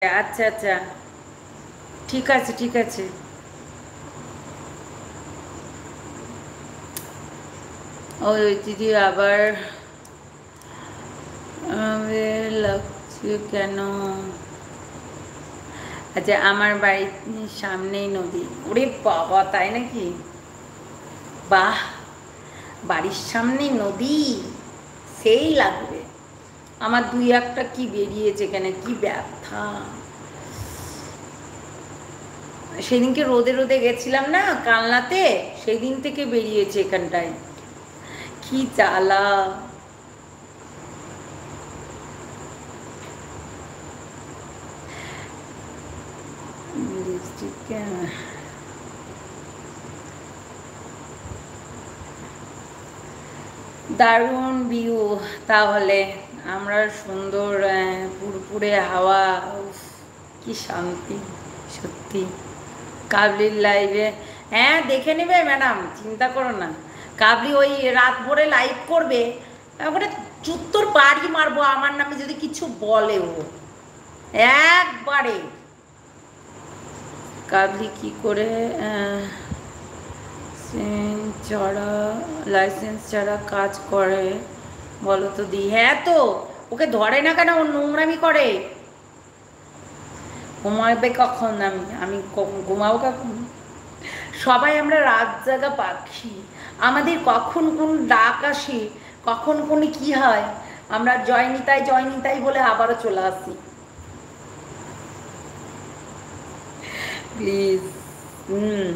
আচ্ছা আচ্ছা, ঠিক আছে ঠিক আছে। ওই দিদি আবার লাগছে কেন? আচ্ছা, আমার বাড়ির সামনেই নদী। ওরে বাবা, তাই নাকি? বাহ, বাড়ির সামনেই নদী, সেই লাগবে। আমার দুই একটা কি বেরিয়েছে, এখানে কি ব্যথা। সেদিনকে রোদে রোদে গেছিলাম না কালনাতে, সেই দিন থেকে বেরিয়েছে এখানটায়, কি জ্বালা। লিপস্টিক দারুণ ভিউ। তাহলে আমরা সুন্দর পুরপুরে হাওয়া, উফ, কি শান্তি সত্যি। কাবলির লাইভে, হ্যাঁ দেখে নেবে ম্যাডাম, চিন্তা করো না। কাবলি ওই রাত ভরে লাইভ করবে, তারপরে চুত্তর বাড়ি মারবো আমার নামে যদি কিছু বলে ও, একবারে। কাবলি কি করে ছাড়া, লাইসেন্স ছাড়া কাজ করে বলো তো দি? হ্যাঁ তো, ওকে ধরে না কেন? ও নোংরামি করে। ঘুমাবে কখন? আমি আমি ঘুমাবো কখন? সবাই আমরা রাত জাগা পাখি, আমাদের কখন কোন ডাক আসে, কখন কোন কি হয়, আমরা জয়নিতাই জয়নিতাই বলে আবারও চলে আসি। প্লিজ। হুম।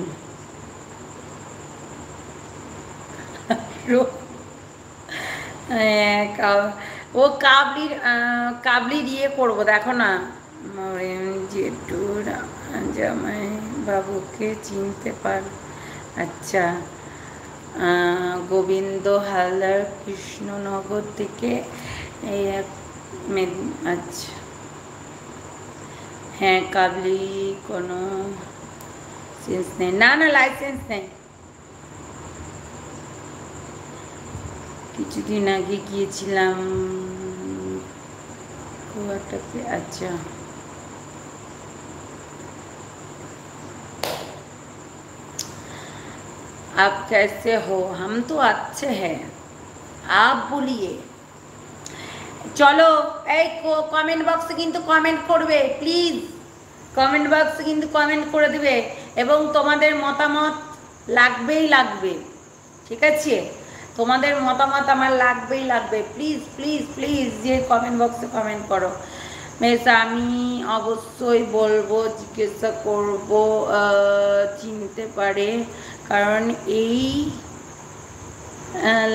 ও কাবলির কাবলির ইয়ে করবো, দেখো না। জেঠুর জামাই বাবুকে চিনতে পার? আচ্ছা, গোবিন্দ হালদার কৃষ্ণনগর থেকে এই আচ্ছা। হ্যাঁ কাবলি কোনো সেন্স নেই, না না লাইসেন্স নেই। কিছুদিন আগে গিয়েছিলাম গোয়াটাতে। আচ্ছা, आप कैसे हो? हम तो अच्छे हैं, आप बोलिए। চলো, এই কমেন্ট বক্সে কিন্তু কমেন্ট করবে প্লিজ, কমেন্ট বক্সে কিন্তু কমেন্ট করে দিবে, এবং তোমাদের মতামত লাগবেই লাগবে, ঠিক আছে? তোমাদের মতামত আমার লাগবেই লাগবে, প্লিজ প্লিজ প্লিজ, যে কমেন্ট বক্সে কমেন্ট করো। বেশ, আমি অবশ্যই বলবো, জিজ্ঞাসা করব, চিনতে পারে, কারণ এই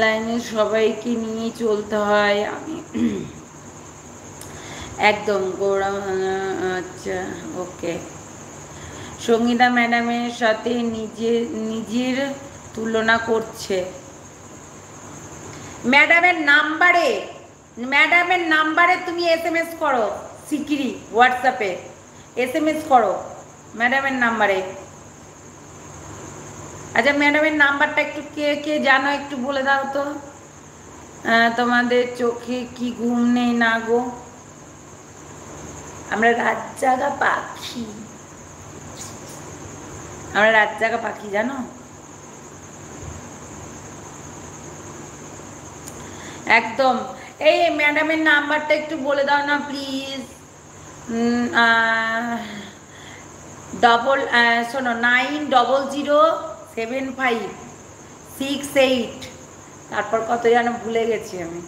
লাইনে সবাইকে নিয়ে চলতে হয়। আমি একদম গৌরব। আচ্ছা, ওকে। সঙ্গীতা ম্যাডামের সাথে নিজের তুলনা করছে। ম্যাডামের নাম্বারে তুমি SMS করো, শিগগিরই হোয়াটসঅ্যাপে SMS করো ম্যাডামের নাম্বারে। আচ্ছা, ম্যাডামের নাম্বারটা একটু কে কে জানো একটু বলে দাও তো। তোমাদের চোখে কি ঘুম নেই না গো? আমরা রাত জাগা পাখি, আমরা রাত জাগা পাখি, জানো? একদম। এই ম্যাডামের নাম্বারটা একটু বলে দাও না প্লিজ। শোনো, 900756 তারপর কত যেন ভুলে গেছি আমি।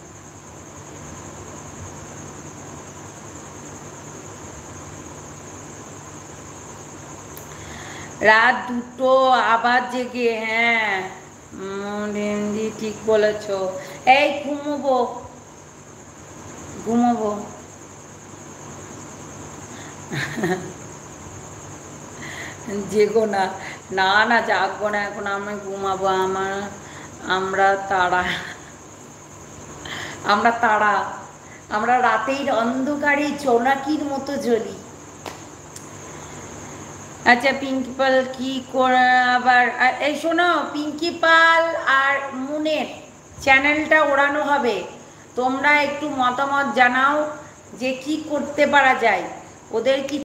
রাত 2টো আবার জেগে, হ্যাঁ ঠিক বলেছ। এই ঘুমোবো ঘুমোবো। জেগো না, না না জাগবো না এখন, আমি ঘুমাবো। আমরা তারা, আমরা তারা, আমরা রাতের অন্ধকারে জোনাকির মতো জ্বলি। আচ্ছা, পিঙ্কি পাল কি করে আবার? এই শোনো, পিঙ্কি পাল আর মুনের চ্যানেলটা ওড়ানো হবে, তোমরা একটু মতামত জানাও যে কি করতে পারা যায়। ওদের কি